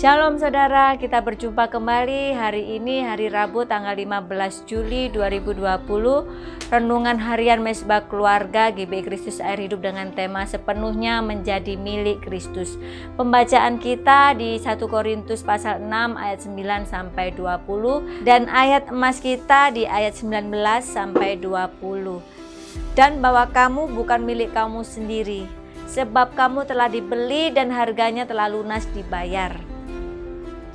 Shalom saudara, kita berjumpa kembali hari ini hari Rabu tanggal 15 Juli 2020. Renungan harian Mesbah Keluarga GBI Kristus Air Hidup dengan tema sepenuhnya menjadi milik Kristus. Pembacaan kita di 1 Korintus pasal 6 ayat 9 sampai 20 dan ayat emas kita di ayat 19 sampai 20. Dan bahwa kamu bukan milik kamu sendiri, sebab kamu telah dibeli dan harganya telah lunas dibayar.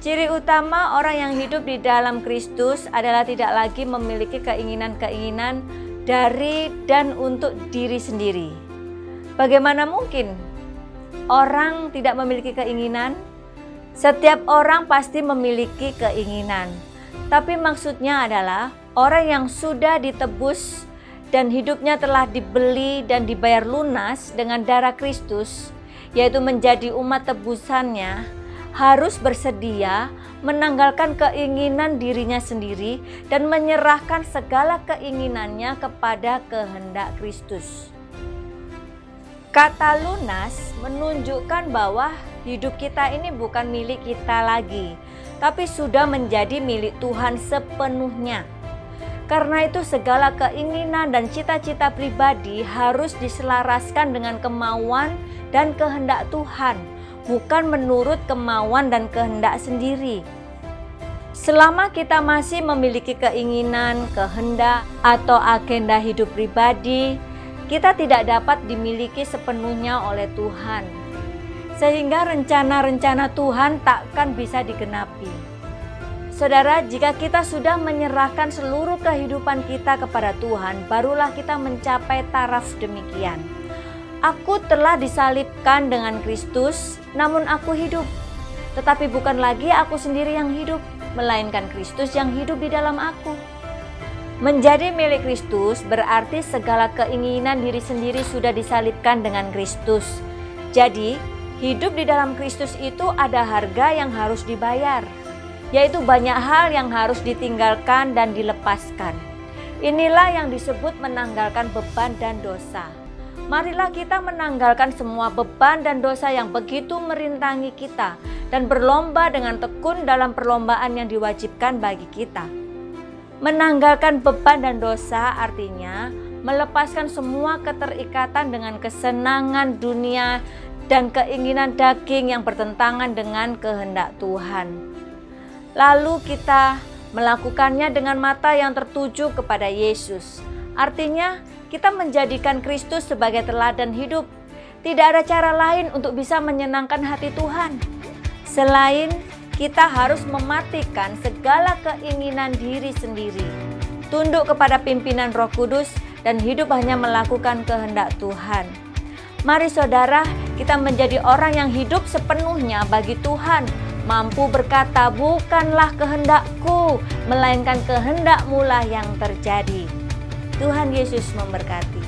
Ciri utama orang yang hidup di dalam Kristus adalah tidak lagi memiliki keinginan-keinginan dari dan untuk diri sendiri. Bagaimana mungkin orang tidak memiliki keinginan? Setiap orang pasti memiliki keinginan. Tapi maksudnya adalah orang yang sudah ditebus dan hidupnya telah dibeli dan dibayar lunas dengan darah Kristus, yaitu menjadi umat tebusannya, harus bersedia menanggalkan keinginan dirinya sendiri dan menyerahkan segala keinginannya kepada kehendak Kristus. Kata lunas menunjukkan bahwa hidup kita ini bukan milik kita lagi, tapi sudah menjadi milik Tuhan sepenuhnya. Karena itu segala keinginan dan cita-cita pribadi harus diselaraskan dengan kemauan dan kehendak Tuhan, bukan menurut kemauan dan kehendak sendiri. Selama kita masih memiliki keinginan, kehendak, atau agenda hidup pribadi, kita tidak dapat dimiliki sepenuhnya oleh Tuhan. Sehingga rencana-rencana Tuhan takkan bisa digenapi. Saudara, jika kita sudah menyerahkan seluruh kehidupan kita kepada Tuhan, barulah kita mencapai taraf demikian. Aku telah disalibkan dengan Kristus, namun aku hidup. Tetapi bukan lagi aku sendiri yang hidup, melainkan Kristus yang hidup di dalam aku. Menjadi milik Kristus berarti segala keinginan diri sendiri sudah disalibkan dengan Kristus. Jadi, hidup di dalam Kristus itu ada harga yang harus dibayar, yaitu banyak hal yang harus ditinggalkan dan dilepaskan. Inilah yang disebut menanggalkan beban dan dosa. Marilah kita menanggalkan semua beban dan dosa yang begitu merintangi kita dan berlomba dengan tekun dalam perlombaan yang diwajibkan bagi kita. Menanggalkan beban dan dosa artinya melepaskan semua keterikatan dengan kesenangan dunia dan keinginan daging yang bertentangan dengan kehendak Tuhan. Lalu kita melakukannya dengan mata yang tertuju kepada Yesus. Artinya kita menjadikan Kristus sebagai teladan hidup. Tidak ada cara lain untuk bisa menyenangkan hati Tuhan selain kita harus mematikan segala keinginan diri sendiri, tunduk kepada pimpinan Roh Kudus, dan hidup hanya melakukan kehendak Tuhan. Mari saudara, kita menjadi orang yang hidup sepenuhnya bagi Tuhan, mampu berkata, bukanlah kehendakku, melainkan kehendak-Mu lah yang terjadi. Tuhan Yesus memberkati.